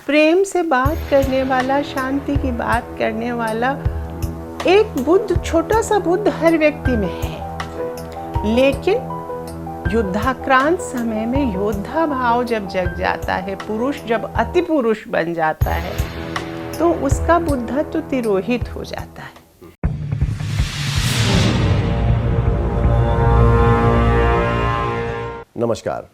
प्रेम से बात करने वाला, शांति की बात करने वाला एक बुद्ध, छोटा सा बुद्ध हर व्यक्ति में है। लेकिन युद्धाक्रांत समय में योद्धा भाव जब जग जाता है, पुरुष जब अति पुरुष बन जाता है, तो उसका बुद्धत्व तिरोहित हो जाता है। नमस्कार।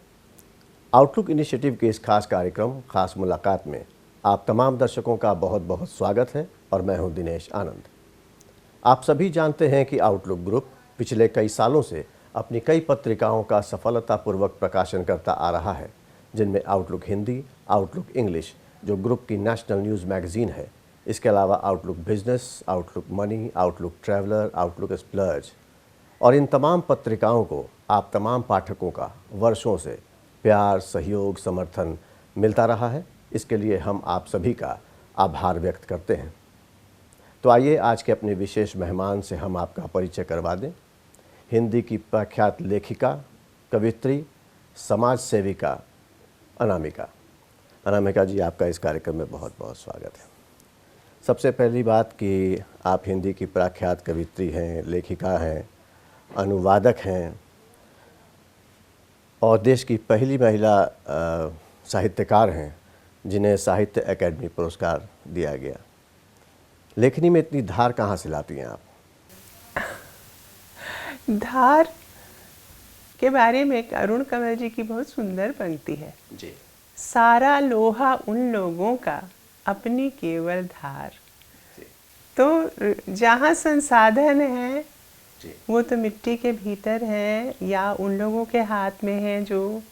आउटलुक इनिशिएटिव के इस खास कार्यक्रम खास मुलाकात में आप तमाम दर्शकों का बहुत बहुत स्वागत है और मैं हूं दिनेश आनंद। आप सभी जानते हैं कि आउटलुक ग्रुप पिछले कई सालों से अपनी कई पत्रिकाओं का सफलतापूर्वक प्रकाशन करता आ रहा है, जिनमें आउटलुक हिंदी, आउटलुक इंग्लिश जो ग्रुप की नेशनल न्यूज़ मैगजीन है, इसके अलावा outlook business, outlook money, outlook traveller, outlook splurge. और इन तमाम पत्रिकाओं को आप तमाम पाठकों का वर्षों से प्यार, सहयोग, समर्थन मिलता रहा है। इसके लिए हम आप सभी का आभार व्यक्त करते हैं। तो आइए आज के अपने विशेष मेहमान से हम आपका परिचय करवा दें। हिंदी की प्रख्यात लेखिका, कवित्री, समाज सेविका अनामिका। अनामिका जी, आपका इस कार्यक्रम में बहुत बहुत स्वागत है। सबसे पहली बात कि आप हिंदी की प्रख्यात कवित्री हैं, लेखिका हैं, अनुवादक हैं और देश की पहली महिला साहित्यकार हैं जिन्हें साहित्य अकादमी पुरस्कार दिया गया। लेखनी में इतनी धार कहाँ से लाती हैं आप? धार के बारे में अरुण कंवर जी की बहुत सुंदर पंक्ति है जी। सारा लोहा उन लोगों का, अपनी केवल धार। तो जहाँ संसाधन है वो तो मिट्टी के भीतर है या उन लोगों के हाथ में है जो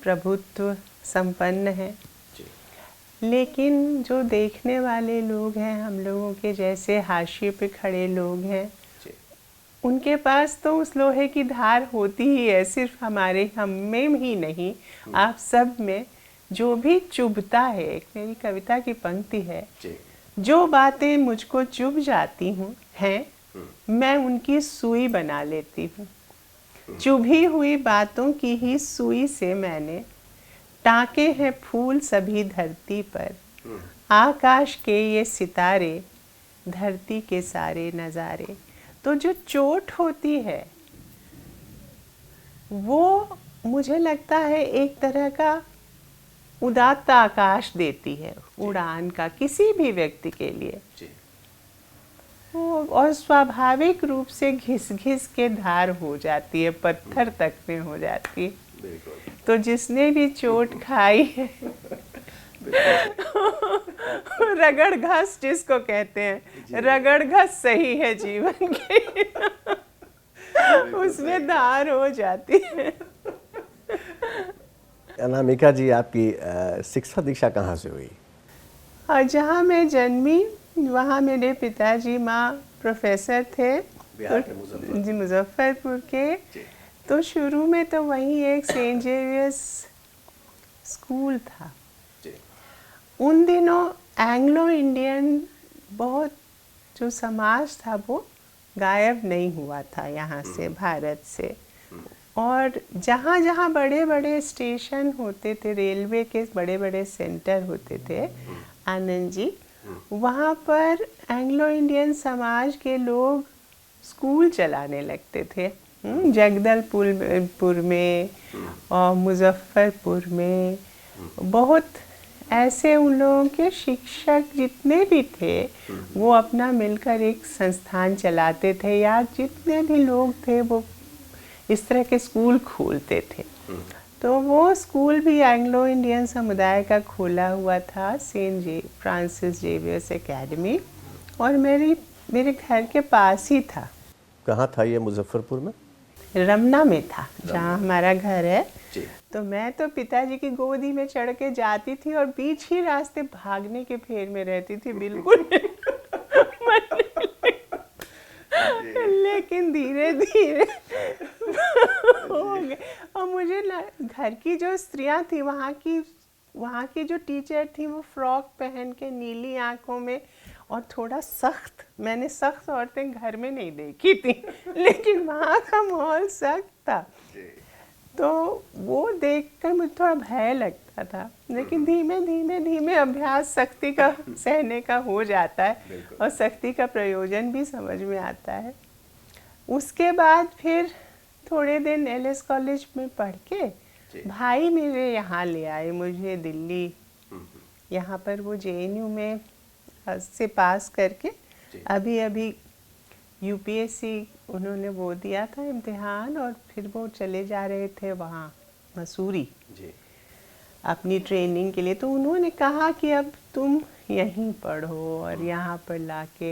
प्रभुत्व संपन्न है। लेकिन जो देखने वाले लोग हैं, हम लोगों के जैसे हाशिए पे खड़े लोग हैं, उनके पास तो उस लोहे की धार होती ही है। सिर्फ हम में ही नहीं, आप सब में जो भी चुभता है। एक मेरी कविता की पंक्ति है, जो बातें मुझको चुभ जाती हैं मैं उनकी सुई बना लेती हूँ। चुभी हुई बातों की ही सुई से मैंने टाँके हैं फूल सभी धरती पर। आकाश के ये सितारे, धरती के सारे नज़ारे। तो जो चोट होती है वो मुझे लगता है एक तरह का उदात्त आकाश देती है, उड़ान का किसी भी व्यक्ति के लिए। और स्वाभाविक रूप से घिस घिस के धार हो जाती है, पत्थर तक में हो जाती है। तो जिसने भी चोट खाई है रगड़ घस जिसको कहते हैं, रगड़ घस सही है जीवन की उसमें धार हो जाती है। अनामिका जी, आपकी शिक्षा दीक्षा कहाँ से हुई? और जहाँ मैं जन्मी वहाँ मेरे पिताजी माँ प्रोफेसर थे जी, मुजफ्फरपुर के। तो शुरू में तो वहीं एक सेंट जेवियर्स स्कूल था। उन दिनों एंग्लो इंडियन बहुत जो समाज था वो गायब नहीं हुआ था यहाँ से, भारत से। और जहाँ जहाँ बड़े बड़े स्टेशन होते थे, रेलवे के बड़े बड़े सेंटर होते थे आनंद जी, वहाँ पर एंग्लो इंडियन समाज के लोग स्कूल चलाने लगते थे। जगदलपुर में और मुजफ्फरपुर में बहुत ऐसे उन लोगों के शिक्षक जितने भी थे वो अपना मिलकर एक संस्थान चलाते थे, या जितने भी लोग थे वो इस तरह के स्कूल खोलते थे। तो वो स्कूल भी एंग्लो इंडियन समुदाय का खोला हुआ था, सेंट फ्रांसिस जेवियर्स एकेडमी, और मेरे घर के पास ही था। कहाँ था ये? मुजफ्फरपुर में? रमना में था, जहाँ हमारा घर है। तो मैं तो पिताजी की गोदी में चढ़ के जाती थी और बीच ही रास्ते भागने के फेर में रहती थी, बिल्कुल लेकिन धीरे धीरे हो गए। और मुझे घर की जो स्त्रियां थी, वहाँ की जो टीचर थी, वो फ्रॉक पहन के नीली आंखों में और थोड़ा सख्त, मैंने सख्त औरतें घर में नहीं देखी थी लेकिन वहाँ का माहौल सख्त था। तो वो देखकर मुझे थोड़ा भय लगता था, लेकिन धीमे धीमे धीमे अभ्यास शक्ति का सहने का हो जाता है और शक्ति का प्रयोजन भी समझ में आता है। उसके बाद फिर थोड़े दिन एलएस कॉलेज में पढ़ के भाई मेरे यहाँ ले आए मुझे दिल्ली। यहाँ पर वो जेएनयू में से पास करके अभी यूपीएससी उन्होंने वो दिया था इम्तिहान, और फिर वो चले जा रहे थे वहाँ मसूरी अपनी ट्रेनिंग के लिए। तो उन्होंने कहा कि अब तुम यहीं पढ़ो, और यहाँ पर लाके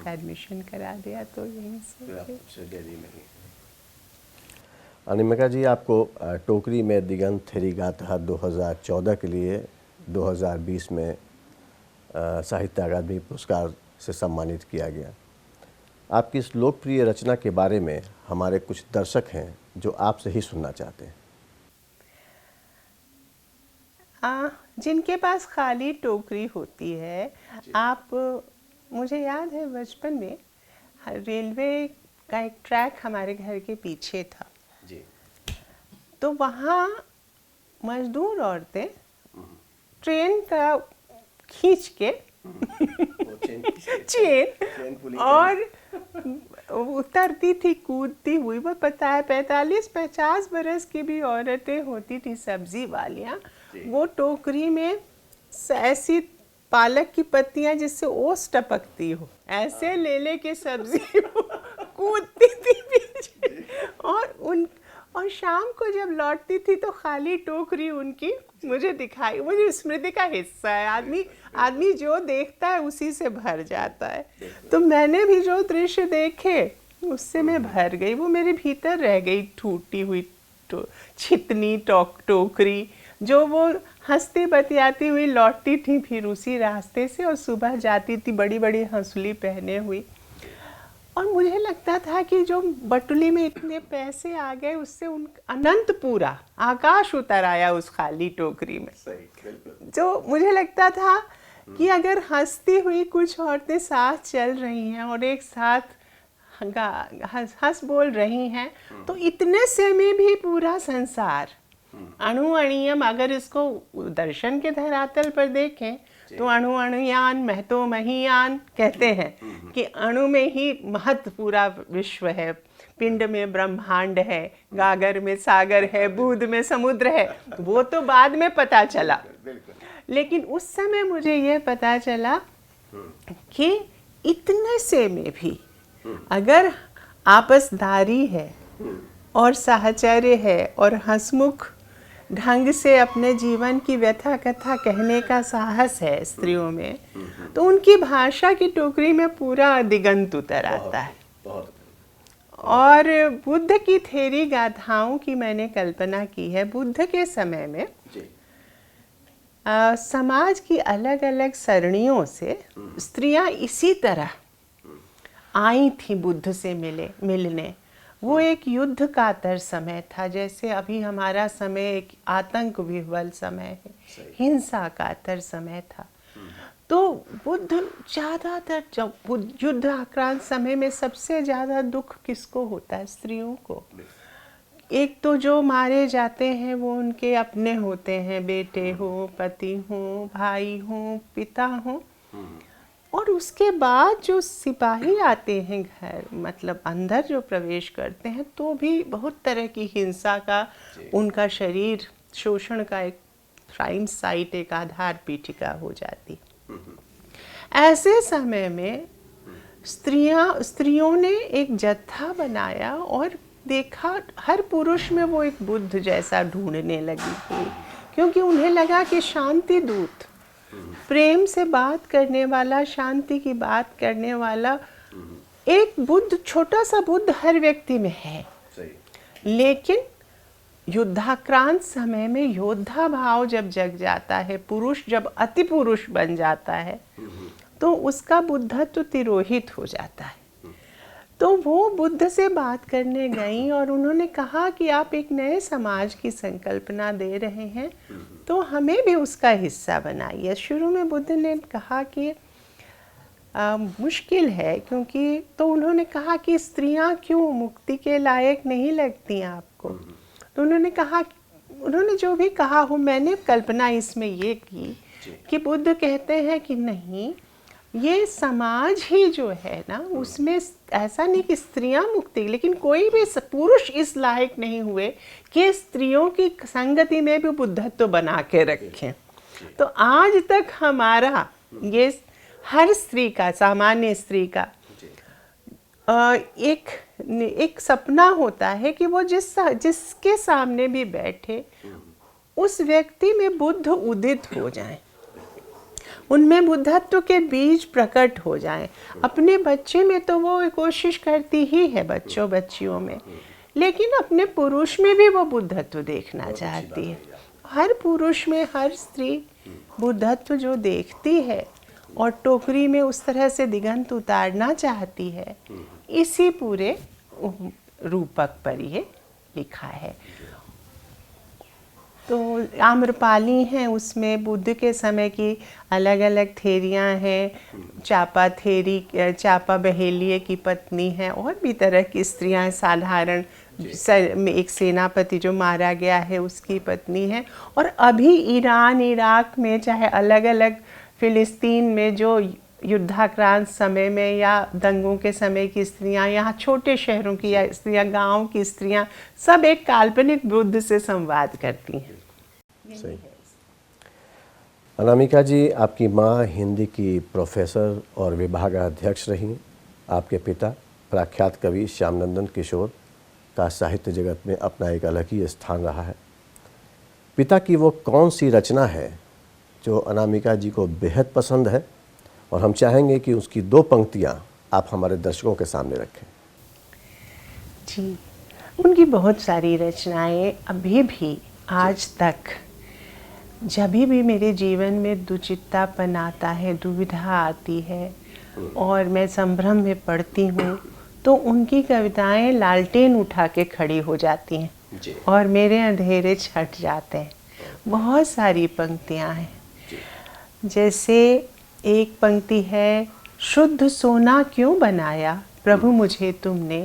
एडमिशन करा दिया। तो यहीं से दिल्ली में ही। अनिमिका जी, आपको टोकरी में दिगंत थेरी गाथा 2014 के लिए 2020 में साहित्य अकादमी पुरस्कार से सम्मानित किया गया। आपकी इस लोकप्रिय रचना के बारे में हमारे कुछ दर्शक हैं जो आपसे ही सुनना चाहते हैं। जिनके पास खाली टोकरी होती है, आप, मुझे याद है बचपन में रेलवे का एक ट्रैक हमारे घर के पीछे था जी। तो वहाँ मजदूर औरतें ट्रेन का खींच के चेन और उतरती थी, कूदती हुई। वो पता है 45-50 बरस की भी औरतें होती थी, सब्जी वालियाँ। वो टोकरी में ऐसी पालक की पत्तियाँ जिससे ओस टपकती हो, ऐसे ले ले के सब्जी कूदती थी पीछे। और शाम को जब लौटती थी तो खाली टोकरी उनकी मुझे दिखाई, मुझे स्मृति का हिस्सा है। आदमी जो देखता है उसी से भर जाता है। तो मैंने भी जो दृश्य देखे उससे मैं भर गई, वो मेरे भीतर रह गई, टूटी हुई छितनी टोकरी जो वो हंसती बतियाती हुई लौटती थी फिर उसी रास्ते से, और सुबह जाती थी बड़ी बड़ी हंसुली पहने हुई। और मुझे लगता था कि जो बटुली में इतने पैसे आ गए उससे उन अनंत पूरा आकाश उतर आया उस खाली टोकरी में। जो मुझे लगता था कि अगर हंसती हुई कुछ औरतें साथ चल रही हैं और एक साथ हंस बोल रही हैं, तो इतने से में भी पूरा संसार अणु अणियम, अगर इसको दर्शन के धरातल पर देखें तो अणु अणुयान महतो महीयान कहते हैं कि अणु में ही महत पूरा विश्व है, पिंड में ब्रह्मांड है, गागर में सागर है, बूंद में समुद्र है। वो तो बाद में पता चला, लेकिन उस समय मुझे ये पता चला कि इतने से में भी अगर आपसदारी है और साहचर्य है और हंसमुख ढंग से अपने जीवन की व्यथा कथा कहने का साहस है स्त्रियों में, तो उनकी भाषा की टोकरी में पूरा दिगंत उतर आता है। और बुद्ध की थेरी गाथाओं की मैंने कल्पना की है। बुद्ध के समय में समाज की अलग अलग सरणियों से स्त्रियां इसी तरह आई थी बुद्ध से मिलने। वो एक युद्ध कातर समय था, जैसे अभी हमारा समय एक आतंक विह्वल समय है, हिंसा कातर समय था। तो बुद्ध ज़्यादातर जब युद्ध आक्रांत समय में सबसे ज़्यादा दुख किसको होता है? स्त्रियों को। एक तो जो मारे जाते हैं वो उनके अपने होते हैं, बेटे हो, पति हो, भाई हो, पिता हो। और उसके बाद जो सिपाही आते हैं घर, मतलब अंदर जो प्रवेश करते हैं, तो भी बहुत तरह की हिंसा का, उनका शरीर शोषण का एक प्राइम साइट, एक आधार पीठिका हो जाती। ऐसे समय में स्त्रियों ने एक जत्था बनाया और देखा हर पुरुष में वो एक बुद्ध जैसा ढूंढने लगी थी, क्योंकि उन्हें लगा कि शांति दूत, प्रेम से बात करने वाला, शांति की बात करने वाला एक बुद्ध, छोटा सा बुद्ध हर व्यक्ति में है। लेकिन युद्धाक्रांत समय में योद्धा भाव जब जग जाता है, पुरुष जब अति पुरुष बन जाता है, तो उसका बुद्धत्व तिरोहित हो जाता है। तो वो बुद्ध से बात करने गई और उन्होंने कहा कि आप एक नए समाज की संकल्पना दे रहे हैं, तो हमें भी उसका हिस्सा बनाइए। शुरू में बुद्ध ने कहा कि मुश्किल है, क्योंकि तो उन्होंने कहा कि स्त्रियां क्यों मुक्ति के लायक नहीं लगती आपको? तो उन्होंने जो भी कहा हो, मैंने कल्पना इसमें ये की कि बुद्ध कहते हैं कि नहीं, ये समाज ही जो है ना, उसमें ऐसा नहीं कि स्त्रियां मुक्ति, लेकिन कोई भी पुरुष इस लायक नहीं हुए कि स्त्रियों की संगति में भी बुद्धत्व बना के रखें। तो आज तक हमारा ये हर स्त्री का, सामान्य स्त्री का एक सपना होता है कि वो जिसके सामने भी बैठे उस व्यक्ति में बुद्ध उदित हो जाए, उनमें बुद्धत्व के बीज प्रकट हो जाएं। अपने बच्चे में तो वो कोशिश करती ही है, बच्चों बच्चियों में, लेकिन अपने पुरुष में भी वो बुद्धत्व देखना चाहती है। हर पुरुष में हर स्त्री बुद्धत्व जो देखती है और टोकरी में उस तरह से दिगंत उतारना चाहती है, इसी पूरे रूपक पर ये लिखा है। तो आम्रपाली हैं, उसमें बुद्ध के समय की अलग अलग थेरियाँ हैं। चापा बहेलिये की पत्नी है, और भी तरह की स्त्रियाँ, साधारण एक सेनापति जो मारा गया है उसकी पत्नी है। और अभी ईरान, इराक में, चाहे अलग अलग फिलिस्तीन में जो युद्धाक्रांत समय में या दंगों के समय की स्त्रियां, यहाँ छोटे शहरों की या स्त्रियां, गाँव की स्त्रियां, सब एक काल्पनिक बुद्ध से संवाद करती हैं। सही। अनामिका जी, आपकी माँ हिंदी की प्रोफेसर और विभागाध्यक्ष रहीं। आपके पिता प्रख्यात कवि श्यामनंदन किशोर का साहित्य जगत में अपना एक अलग ही स्थान रहा है। पिता की वो कौन सी रचना है जो अनामिका जी को बेहद पसंद है, और हम चाहेंगे कि उसकी 2 पंक्तियां आप हमारे दर्शकों के सामने रखें। जी, उनकी बहुत सारी रचनाएं अभी भी आज तक, जब भी मेरे जीवन में दुचित्तापन आता है, दुविधा आती है और मैं संभ्रम में पढ़ती हूँ, तो उनकी कविताएं लालटेन उठा के खड़ी हो जाती हैं और मेरे अंधेरे छट जाते हैं। बहुत सारी पंक्तियाँ हैं, जैसे एक पंक्ति है, शुद्ध सोना क्यों बनाया प्रभु मुझे तुमने,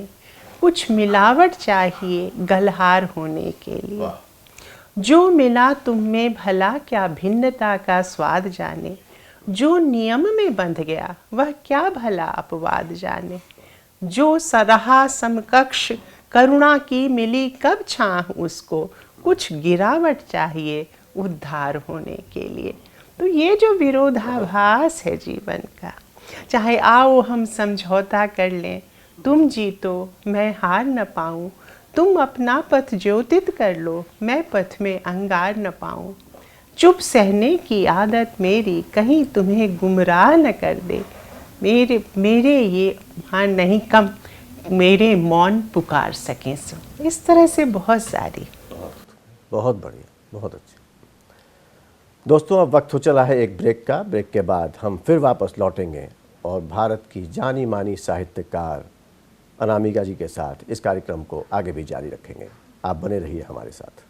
कुछ मिलावट चाहिए गलहार होने के लिए, जो मिला तुम में भला क्या भिन्नता का स्वाद जाने, जो नियम में बंध गया वह क्या भला अपवाद जाने, जो सरहा समकक्ष करुणा की मिली कब छाह उसको, कुछ गिरावट चाहिए उद्धार होने के लिए। तो ये जो विरोधाभास है जीवन का, चाहे आओ हम समझौता कर लें, तुम जीतो मैं हार न पाऊं, तुम अपना पथ ज्योतित कर लो मैं पथ में अंगार न पाऊं, चुप सहने की आदत मेरी कहीं तुम्हें गुमराह न कर दे, मेरे ये मान नहीं कम मेरे मौन पुकार सकें सो। इस तरह से बहुत सारी। बहुत बढ़िया, बहुत अच्छा। दोस्तों, अब वक्त हो चला है एक ब्रेक का। ब्रेक के बाद हम फिर वापस लौटेंगे और भारत की जानी मानी साहित्यकार अनामिका जी के साथ इस कार्यक्रम को आगे भी जारी रखेंगे। आप बने रहिए हमारे साथ।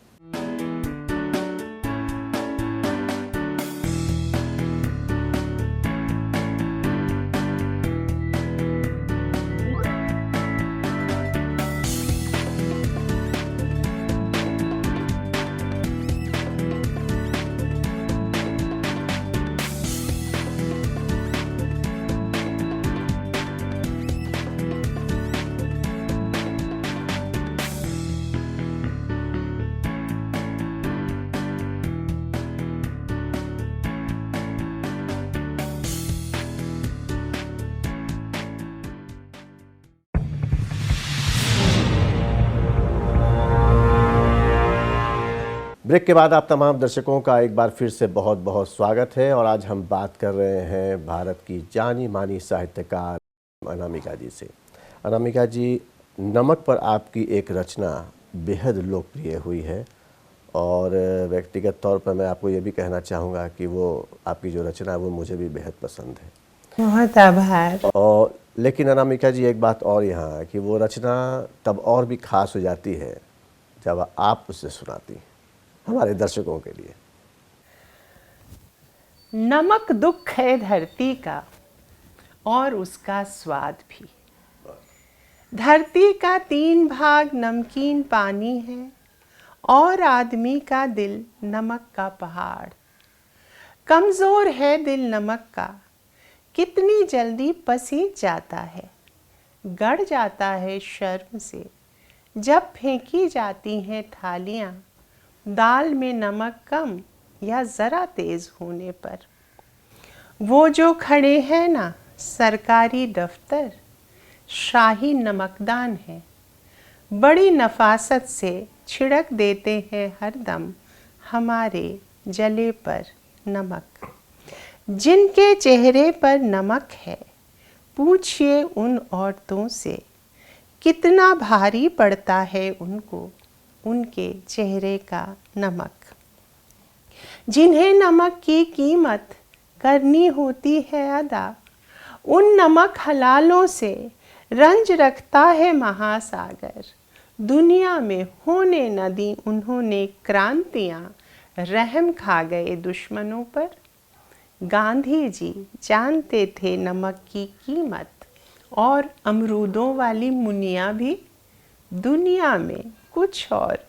ब्रेक के बाद आप तमाम दर्शकों का एक बार फिर से बहुत बहुत स्वागत है। और आज हम बात कर रहे हैं भारत की जानी मानी साहित्यकार अनामिका जी से। अनामिका जी, नमक पर आपकी एक रचना बेहद लोकप्रिय हुई है, और व्यक्तिगत तौर पर मैं आपको ये भी कहना चाहूँगा कि वो आपकी जो रचना है वो मुझे भी बेहद पसंद है। बहुत आभार। और लेकिन अनामिका जी, एक बात और यहाँ है कि वो रचना तब और भी खास हो जाती है जब आप उसे सुनाती हैं हमारे दर्शकों के लिए। नमक दुख है धरती का और उसका स्वाद भी, धरती का 3 भाग नमकीन पानी है और आदमी का दिल नमक का पहाड़। कमज़ोर है दिल नमक का, कितनी जल्दी पसीज जाता है, गड़ जाता है शर्म से जब फेंकी जाती हैं थालियाँ, दाल में नमक कम या ज़रा तेज़ होने पर। वो जो खड़े हैं ना सरकारी दफ्तर, शाही नमकदान है, बड़ी नफासत से छिड़क देते हैं हरदम हमारे जले पर नमक। जिनके चेहरे पर नमक है, पूछिए उन औरतों से, कितना भारी पड़ता है उनको उनके चेहरे का नमक। जिन्हें नमक की कीमत करनी होती है अदा, उन नमक हलालों से रंज रखता है महासागर। दुनिया में होने न दी उन्होंने क्रांतियाँ, रहम खा गए दुश्मनों पर। गांधी जी जानते थे नमक की कीमत, और अमरूदों वाली मुनिया भी। दुनिया में कुछ और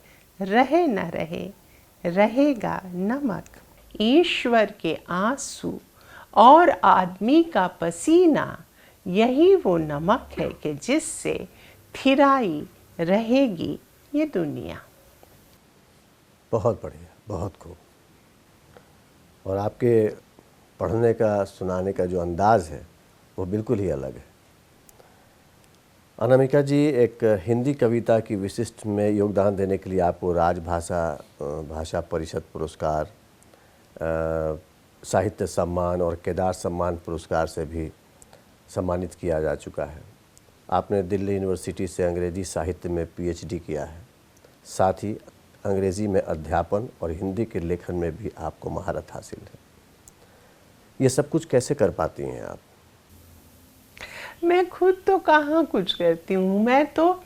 रहे न रहे, रहेगा नमक। ईश्वर के आंसू और आदमी का पसीना, यही वो नमक है कि जिससे थिराई रहेगी ये दुनिया। बहुत बढ़िया, बहुत खूब। और आपके पढ़ने का, सुनाने का जो अंदाज़ है वो बिल्कुल ही अलग है। अनामिका जी, एक हिंदी कविता की विशिष्ट में योगदान देने के लिए आपको भाषा परिषद पुरस्कार, साहित्य सम्मान और केदार सम्मान पुरस्कार से भी सम्मानित किया जा चुका है। आपने दिल्ली यूनिवर्सिटी से अंग्रेज़ी साहित्य में PhD किया है। साथ ही अंग्रेज़ी में अध्यापन और हिंदी के लेखन में भी आपको महारत हासिल है। ये सब कुछ कैसे कर पाती हैं आप? मैं खुद तो कहाँ कुछ करती हूँ, मैं तो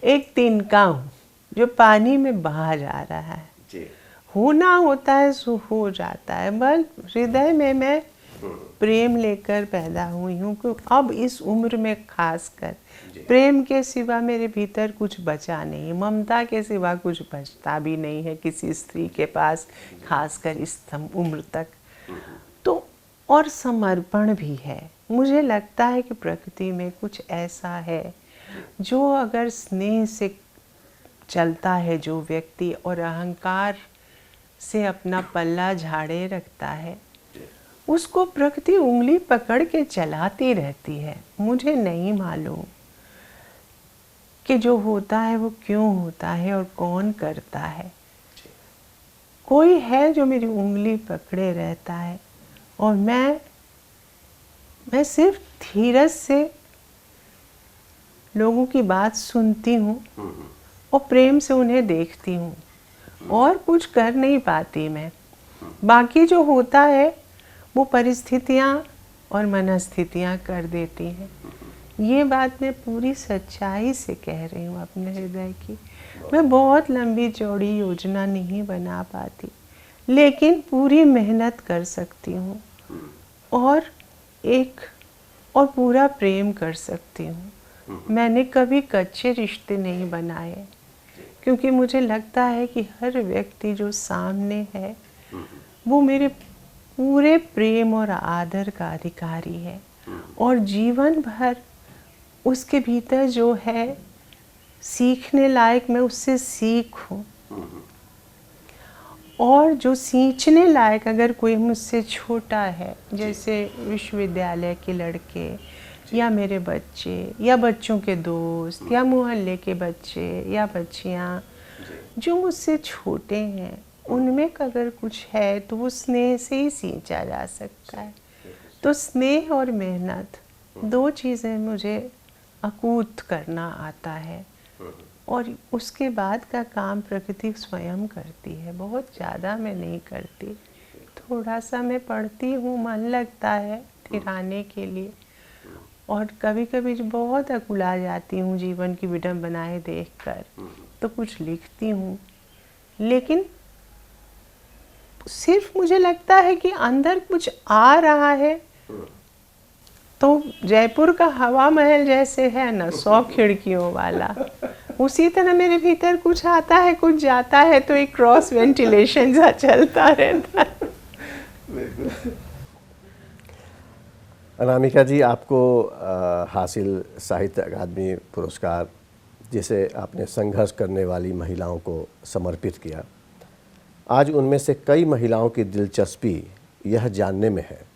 एक तिनका हूँ जो पानी में बहा जा रहा है जी। होना होता है सो हो जाता है। बस हृदय में मैं प्रेम लेकर पैदा हुई हूँ कि अब इस उम्र में खासकर प्रेम के सिवा मेरे भीतर कुछ बचा नहीं, ममता के सिवा कुछ बचता भी नहीं है किसी स्त्री के पास, खासकर इस उम्र तक। तो और समर्पण भी है। मुझे लगता है कि प्रकृति में कुछ ऐसा है जो अगर स्नेह से चलता है जो व्यक्ति, और अहंकार से अपना पल्ला झाड़े रखता है, उसको प्रकृति उंगली पकड़ के चलाती रहती है। मुझे नहीं मालूम कि जो होता है वो क्यों होता है और कौन करता है। कोई है जो मेरी उंगली पकड़े रहता है, और मैं सिर्फ धीरज से लोगों की बात सुनती हूँ और प्रेम से उन्हें देखती हूँ, और कुछ कर नहीं पाती मैं। बाकी जो होता है वो परिस्थितियाँ और मनस्थितियाँ कर देती हैं। ये बात मैं पूरी सच्चाई से कह रही हूँ अपने हृदय की। मैं बहुत लंबी चौड़ी योजना नहीं बना पाती, लेकिन पूरी मेहनत कर सकती हूँ और पूरा प्रेम कर सकती हूँ। मैंने कभी कच्चे रिश्ते नहीं बनाए, क्योंकि मुझे लगता है कि हर व्यक्ति जो सामने है वो मेरे पूरे प्रेम और आदर का अधिकारी है, और जीवन भर उसके भीतर जो है सीखने लायक मैं उससे सीखूं, और जो सींचने लायक अगर कोई मुझसे छोटा है, जैसे विश्वविद्यालय के लड़के या मेरे बच्चे या बच्चों के दोस्त या मोहल्ले के बच्चे या बच्चियाँ जो मुझसे छोटे हैं, उनमें अगर कुछ है तो वो स्नेह से ही सींचा जा सकता है। तो स्नेह और मेहनत दो चीज़ें मुझे अकूत करना आता है, और उसके बाद का काम प्रकृति स्वयं करती है। बहुत ज़्यादा मैं नहीं करती, थोड़ा सा मैं पढ़ती हूँ, मन लगता है थिराने के लिए, और कभी कभी बहुत अकुला जाती हूँ जीवन की विडंबनाएं देखकर, तो कुछ लिखती हूँ। लेकिन सिर्फ मुझे लगता है कि अंदर कुछ आ रहा है, तो जयपुर का हवा महल जैसे है ना, 100 खिड़कियों वाला, उसी तरह मेरे भीतर कुछ आता है कुछ जाता है, तो एक क्रॉस वेंटिलेशन सा चलता रहता है। अनामिका जी, आपको हासिल साहित्य अकादमी पुरस्कार, जिसे आपने संघर्ष करने वाली महिलाओं को समर्पित किया, आज उनमें से कई महिलाओं की दिलचस्पी यह जानने में है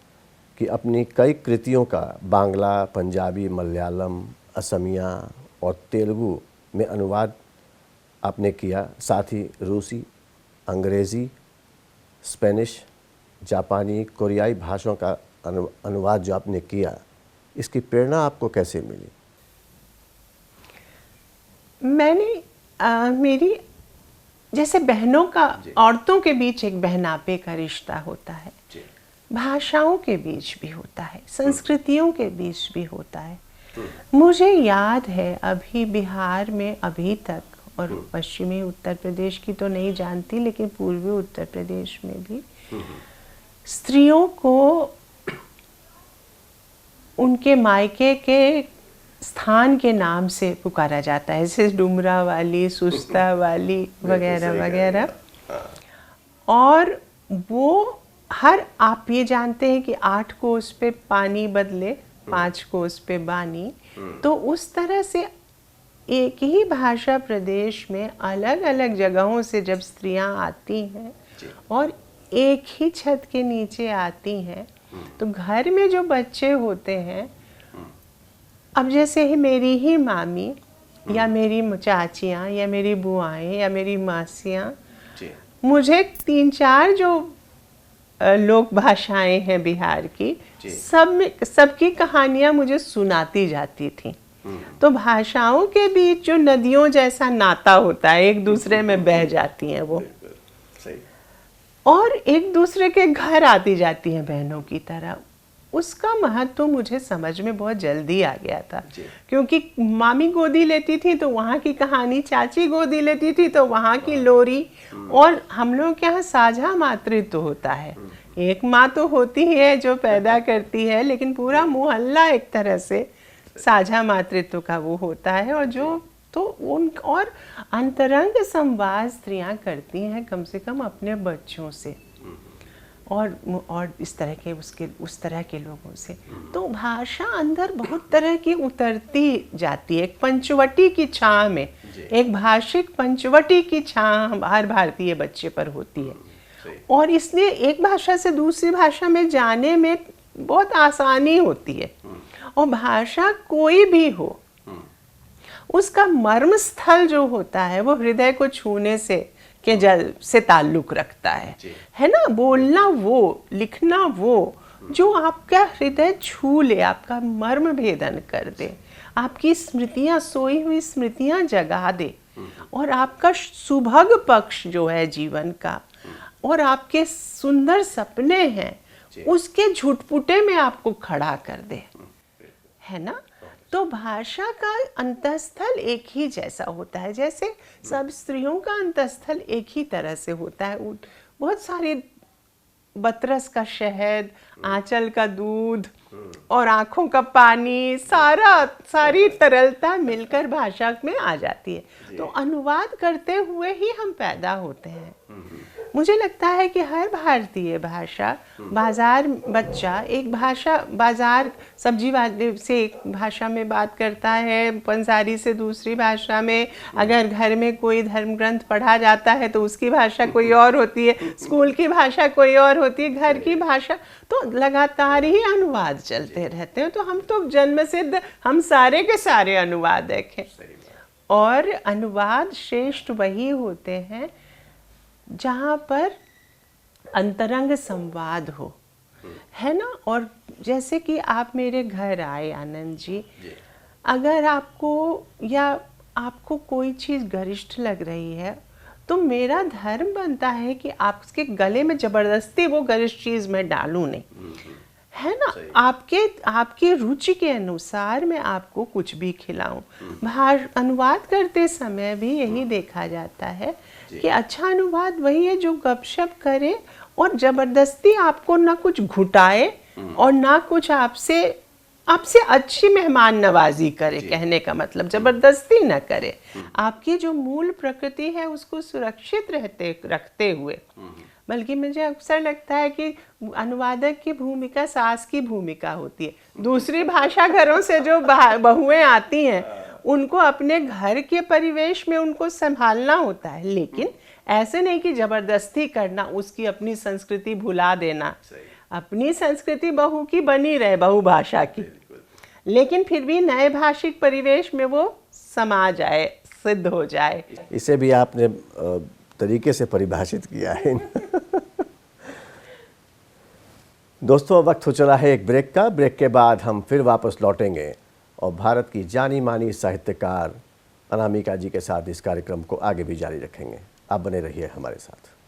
कि अपनी कई कृतियों का बांग्ला, पंजाबी, मलयालम, असमिया और तेलुगु में अनुवाद आपने किया, साथ ही रूसी, अंग्रेज़ी, स्पेनिश, जापानी, कोरियाई भाषाओं का अनुवाद जो आपने किया, इसकी प्रेरणा आपको कैसे मिली? मैंने मेरी जैसे बहनों का, औरतों के बीच एक बहनापे का रिश्ता होता है, भाषाओं के बीच भी होता है, संस्कृतियों के बीच भी होता है। मुझे याद है अभी बिहार में अभी तक, और पश्चिमी उत्तर प्रदेश की तो नहीं जानती, लेकिन पूर्वी उत्तर प्रदेश में भी स्त्रियों को उनके मायके के स्थान के नाम से पुकारा जाता है, जैसे डुमरा वाली, सुस्ता वाली वगैरह वगैरह। और वो आप ये जानते हैं कि 8 कोस पे पानी बदले 5 कोस पे बानी, तो उस तरह से एक ही भाषा प्रदेश में अलग अलग जगहों से जब स्त्रियां आती हैं और एक ही छत के नीचे आती हैं, तो घर में जो बच्चे होते हैं, अब जैसे ही मेरी ही मामी या मेरी चाचियाँ या मेरी बुआएं या मेरी मासियाँ, मुझे 3-4 जो लोक भाषाएं हैं बिहार की, सबकी कहानियां मुझे सुनाती जाती थी। तो भाषाओं के बीच जो नदियों जैसा नाता होता है, एक दूसरे में बह जाती हैं वो, और एक दूसरे के घर आती जाती हैं बहनों की तरह। उसका महत्व मुझे समझ में बहुत जल्दी आ गया था, क्योंकि मामी गोदी लेती थी तो वहाँ की कहानी, चाची गोदी लेती थी तो वहाँ की लोरी, और हम लोग के यहाँ साझा मातृत्व होता है। एक माँ तो होती है जो पैदा करती है, लेकिन पूरा मोहल्ला एक तरह से साझा मातृत्व का वो होता है, और जो तो उन और अंतरंग संवाद स्त्रियाँ करती हैं कम से कम अपने बच्चों से, और इस तरह के उस तरह के लोगों से। तो भाषा अंदर बहुत तरह की उतरती जाती है, एक पंचवटी की छाँ में, एक भाषिक पंचवटी की छाँ हर भारतीय बच्चे पर होती है, और इसलिए एक भाषा से दूसरी भाषा में जाने में बहुत आसानी होती है। और भाषा कोई भी हो, उसका मर्म स्थल जो होता है वो हृदय को छूने से ताल्लुक रखता है ना। बोलना वो, लिखना वो, जो आपका हृदय छू ले, आपका मर्म भेदन कर दे, आपकी स्मृतियाँ, सोई हुई स्मृतियाँ जगा दे, और आपका सुभग पक्ष जो है जीवन का, और आपके सुंदर सपने हैं, उसके झुटपुटे में आपको खड़ा कर दे, है ना। तो भाषा का अंतःस्थल एक ही जैसा होता है, जैसे सब स्त्रियों का अंतःस्थल एक ही तरह से होता है। बहुत सारे बतरस का शहद, आंचल का दूध और आँखों का पानी, सारी तरलता मिलकर भाषा में आ जाती है। तो अनुवाद करते हुए ही हम पैदा होते हैं। मुझे लगता है कि हर भारतीय भाषा, बाजार बच्चा एक भाषा, बाजार सब्जी से एक भाषा में बात करता है, पंसारी से दूसरी भाषा में, अगर घर में कोई धर्म ग्रंथ पढ़ा जाता है तो उसकी भाषा कोई और होती है, स्कूल की भाषा कोई और होती है, घर की भाषा, तो लगातार ही अनुवाद चलते रहते हैं। तो हम तो जन्मसिद्ध, हम सारे के सारे अनुवाद देखें, और अनुवाद श्रेष्ठ वही होते हैं जहाँ पर अंतरंग संवाद हो, है ना। और जैसे कि आप मेरे घर आए आनंद जी, अगर आपको कोई चीज़ गरिष्ठ लग रही है, तो मेरा धर्म बनता है कि आपके गले में जबरदस्ती वो गरिष्ठ चीज़ मैं डालूं नहीं, है ना। आपके रुचि के अनुसार मैं आपको कुछ भी खिलाऊं। अनुवाद करते समय भी यही देखा जाता है कि अच्छा अनुवाद वही है जो गपशप करे और जबरदस्ती आपको ना कुछ घुटाए और ना कुछ आपसे आपसे अच्छी मेहमान नवाजी करे, कहने का मतलब जबरदस्ती न करे, आपकी जो मूल प्रकृति है उसको सुरक्षित रखते हुए। बल्कि मुझे अक्सर लगता है कि अनुवादक की भूमिका सास की भूमिका होती है। दूसरी भाषा घरों से जो बहुएं आती हैं उनको अपने घर के परिवेश में उनको संभालना होता है, लेकिन ऐसे नहीं कि जबरदस्ती करना, उसकी अपनी संस्कृति भुला देना। अपनी संस्कृति बहू की बनी रहे, बहुभाषा की, लेकिन फिर भी नए भाषिक परिवेश में वो समा जाए, सिद्ध हो जाए। इसे भी आपने तरीके से परिभाषित किया है। दोस्तों, वक्त हो चला है एक ब्रेक का। ब्रेक के बाद हम फिर वापस लौटेंगे और भारत की जानी मानी साहित्यकार अनामिका जी के साथ इस कार्यक्रम को आगे भी जारी रखेंगे। आप बने रहिए हमारे साथ।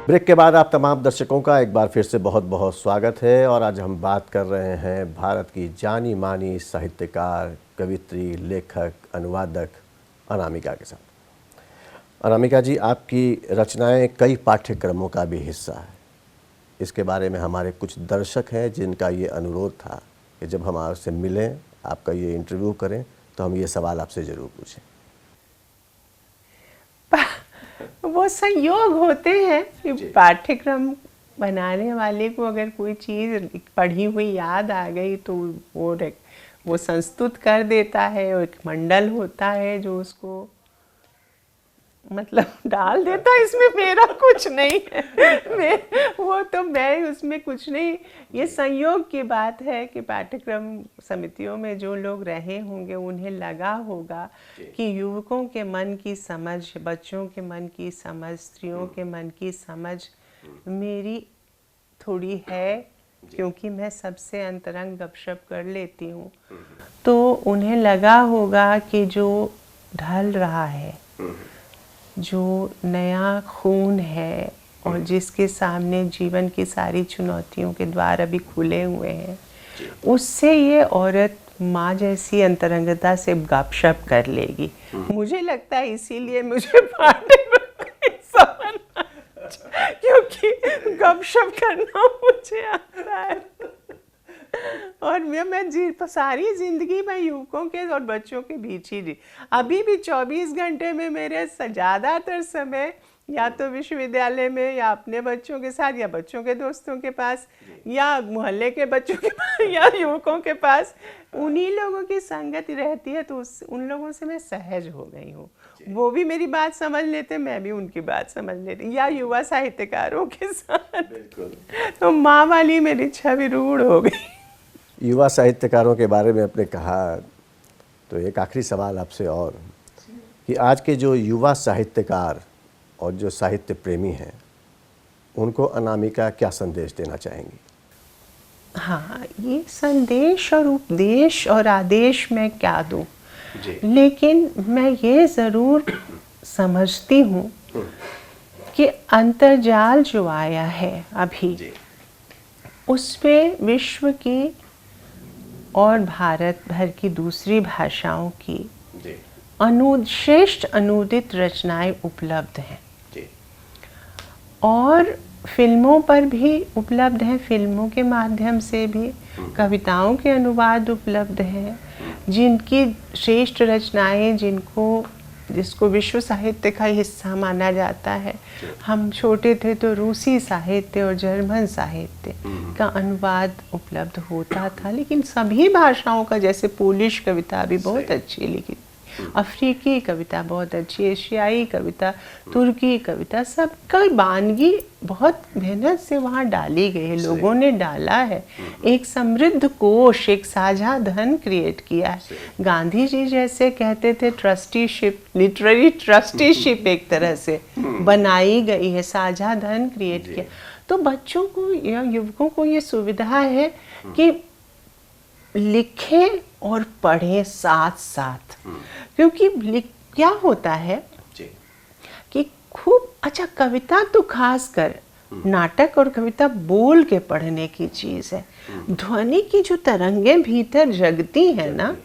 ब्रेक के बाद आप तमाम दर्शकों का एक बार फिर से बहुत बहुत स्वागत है। और आज हम बात कर रहे हैं भारत की जानी मानी साहित्यकार, कवित्री, लेखक, अनुवादक अनामिका के साथ। अनामिका जी, आपकी रचनाएं कई पाठ्यक्रमों का भी हिस्सा है। इसके बारे में हमारे कुछ दर्शक हैं जिनका ये अनुरोध था कि जब हम आपसे मिलें, आपका ये इंटरव्यू करें, तो हम ये सवाल आपसे ज़रूर पूछें। वो संयोग होते हैं कि पाठ्यक्रम बनाने वाले को अगर कोई चीज़ पढ़ी हुई याद आ गई तो वो संस्तुत कर देता है, और एक मंडल होता है जो उसको मतलब डाल देता है। इसमें मेरा कुछ नहीं है, मैं उसमें कुछ नहीं। ये संयोग की बात है कि पाठ्यक्रम समितियों में जो लोग रहे होंगे उन्हें लगा होगा कि युवकों के मन की समझ, बच्चों के मन की समझ, स्त्रियों के मन की समझ मेरी थोड़ी है, क्योंकि मैं सबसे अंतरंग गपशप कर लेती हूँ। तो उन्हें लगा होगा कि जो ढल रहा है, जो नया खून है और जिसके सामने जीवन की सारी चुनौतियों के द्वार अभी खुले हुए हैं, उससे ये औरत माँ जैसी अंतरंगता से गपशप कर लेगी। मुझे लगता है इसीलिए मुझे क्योंकि गपशप करना मुझे आता है। और मैं सारी जिंदगी में युवकों के और बच्चों के बीच ही जी। अभी भी 24 घंटे में मेरे ज़्यादातर समय या तो विश्वविद्यालय में, या अपने बच्चों के साथ, या बच्चों के दोस्तों के पास, या मोहल्ले के बच्चों के पास, या युवकों के पास, उन्हीं लोगों की संगति रहती है। तो उन लोगों से मैं सहज हो गई हूँ। वो भी मेरी बात समझ लेते, मैं भी उनकी बात समझ लेती, या युवा साहित्यकारों के साथ। तो माँ वाली मेरी छवि रूढ़ हो गई। युवा साहित्यकारों के बारे में आपने कहा, तो एक आखिरी सवाल आपसे और, कि आज के जो युवा साहित्यकार और जो साहित्य प्रेमी हैं, उनको अनामिका क्या संदेश देना चाहेंगी? हाँ, ये संदेश और उपदेश और आदेश मैं क्या दूँ, लेकिन मैं ये ज़रूर समझती हूँ कि अंतर्जाल जो आया है अभी, उसमें विश्व की और भारत भर की दूसरी भाषाओं की श्रेष्ठ अनुदित रचनाएं उपलब्ध हैं, और फिल्मों पर भी उपलब्ध हैं। फिल्मों के माध्यम से भी कविताओं के अनुवाद उपलब्ध हैं, जिनकी श्रेष्ठ रचनाएं, जिसको विश्व साहित्य का हिस्सा माना जाता है। हम छोटे थे तो रूसी साहित्य और जर्मन साहित्य का अनुवाद उपलब्ध होता था, लेकिन सभी भाषाओं का, जैसे पोलिश कविता भी बहुत अच्छी लिखी, अफ्रीकी कविता बहुत अच्छी, एशियाई कविता, तुर्की कविता, सब कई वानगी बहुत मेहनत से वहाँ डाली गई है, लोगों ने डाला है, एक समृद्ध कोश, एक साझा धन क्रिएट किया है। गांधी जी जैसे कहते थे ट्रस्टीशिप, लिटरेरी ट्रस्टीशिप एक तरह से बनाई गई है, साझा धन क्रिएट किया। तो बच्चों को या युवकों को ये सुविधा है कि लिखें और पढ़ें साथ साथ, क्योंकि क्या होता है कि खूब अच्छा कविता तो खास कर नाटक और कविता बोल के पढ़ने की चीज़ है। ध्वनि की जो तरंगें भीतर जगती हैं ना,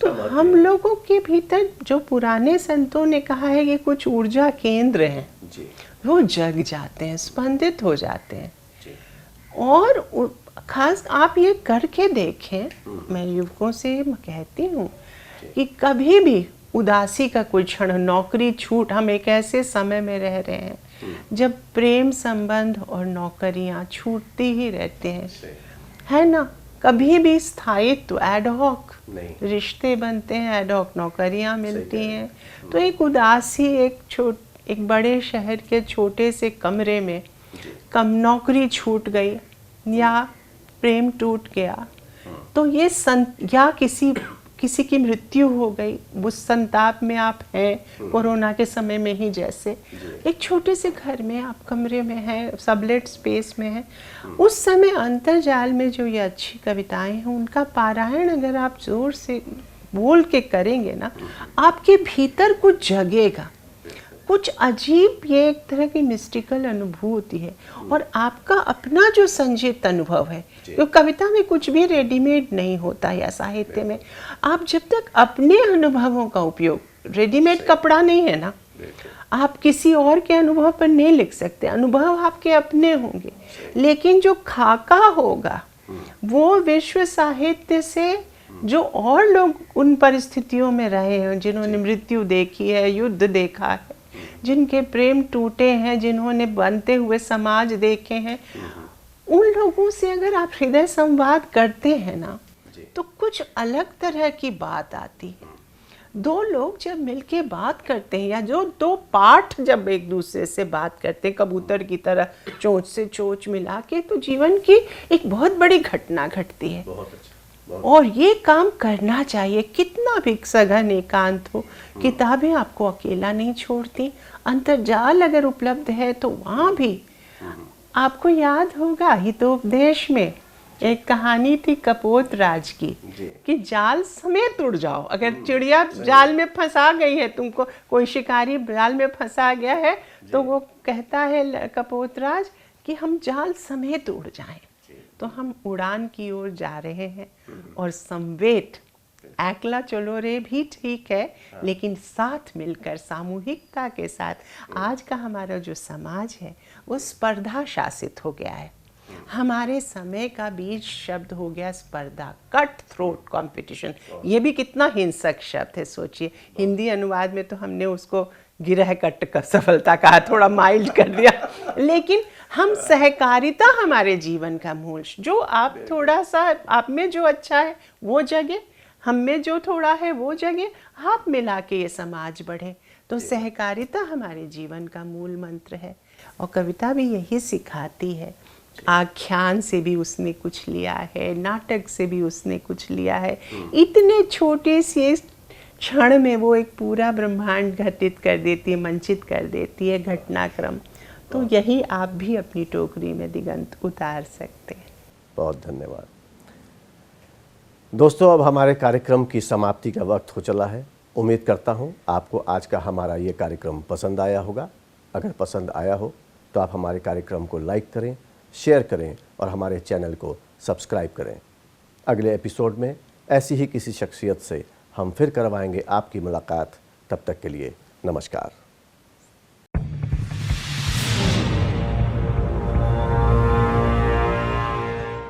तो हम लोगों के भीतर जो पुराने संतों ने कहा है कि कुछ ऊर्जा केंद्र हैं, वो जग जाते हैं, स्पंदित हो जाते हैं। और खास आप ये करके देखें, मैं युवकों से कहती हूँ कि कभी भी उदासी का कोई क्षण, नौकरी छूट, हम एक ऐसे समय में रह रहे हैं जब प्रेम संबंध और नौकरियां छूटती ही रहते हैं, है ना। कभी भी स्थायित्व, एडहॉक रिश्ते बनते हैं, एडहॉक नौकरियां मिलती हैं। तो एक उदासी, एक बड़े शहर के छोटे से कमरे में कम नौकरी छूट गई या प्रेम टूट गया, तो ये या किसी की मृत्यु हो गई, उस संताप में आप हैं, कोरोना के समय में ही जैसे एक छोटे से घर में आप कमरे में हैं, सबलेट स्पेस में हैं, उस समय अंतर्जाल में जो ये अच्छी कविताएं हैं उनका पारायण अगर आप जोर से बोल के करेंगे ना, आपके भीतर कुछ जगेगा, कुछ अजीब, ये एक तरह की मिस्टिकल अनुभूति है। और आपका अपना जो संजीत अनुभव है, तो कविता में कुछ भी रेडीमेड नहीं होता या साहित्य में, आप जब तक अपने अनुभवों का उपयोग, रेडीमेड कपड़ा नहीं है ना, आप किसी और के अनुभव पर नहीं लिख सकते, अनुभव आपके अपने होंगे, लेकिन जो खाका होगा वो विश्व साहित्य से जो और लोग उन परिस्थितियों में रहे हैं, जिन्होंने मृत्यु देखी है, युद्ध देखा है, जिनके प्रेम टूटे हैं, जिन्होंने बनते हुए समाज देखे हैं, उन लोगों से अगर आप हृदय संवाद करते हैं ना, तो कुछ अलग तरह की बात आती है। दो लोग जब मिलके बात करते हैं, या जो दो पाठ जब एक दूसरे से बात करते हैं, कबूतर की तरह चोंच से चोंच मिला के, तो जीवन की एक बहुत बड़ी घटना घटती है। और ये काम करना चाहिए, कितना भी सघन एकांत हो, किताबें आपको अकेला नहीं छोड़ती, अंतर्जाल अगर उपलब्ध है तो वहाँ भी आपको याद होगा हितोपदेश में एक कहानी थी कपोत राज की कि जाल समेत उड़ जाओ। अगर चिड़िया जाल में फंसा गई है, तुमको कोई शिकारी जाल में फंसा गया है, तो वो कहता है कपोत राज कि हम जाल समेत उड़ जाएं। तो हम उड़ान की ओर जा रहे हैं, और समवेत, अकेला चलो रे भी ठीक है, लेकिन साथ मिलकर सामूहिकता के साथ। आज का हमारा जो समाज है वो स्पर्धा शासित हो गया है। हमारे समय का बीज शब्द हो गया स्पर्धा, कट थ्रोट कंपटीशन। ये भी कितना हिंसक शब्द है, सोचिए। हिंदी अनुवाद में तो हमने उसको गिरह कट का सफलता कहा, थोड़ा माइल्ड कर दिया, लेकिन हम सहकारिता हमारे जीवन का मूल, जो आप थोड़ा सा, आप में जो अच्छा है वो जगह, हम में जो थोड़ा है वो जगह, हाथ मिला के ये समाज बढ़े। तो सहकारिता हमारे जीवन का मूल मंत्र है, और कविता भी यही सिखाती है। आख्यान से भी उसने कुछ लिया है, नाटक से भी उसने कुछ लिया है। इतने छोटे से क्षण में वो एक पूरा ब्रह्मांड घटित कर देती है, मंचित कर देती है घटनाक्रम। तो यही आप भी अपनी टोकरी में दिगंत उतार सकते हैं। बहुत धन्यवाद दोस्तों। अब हमारे कार्यक्रम की समाप्ति का वक्त हो चला है। उम्मीद करता हूँ आपको आज का हमारा ये कार्यक्रम पसंद आया होगा। अगर पसंद आया हो तो आप हमारे कार्यक्रम को लाइक करें, शेयर करें और हमारे चैनल को सब्सक्राइब करें। अगले एपिसोड में ऐसी ही किसी शख्सियत से हम फिर करवाएंगे आपकी मुलाकात। तब तक के लिए नमस्कार।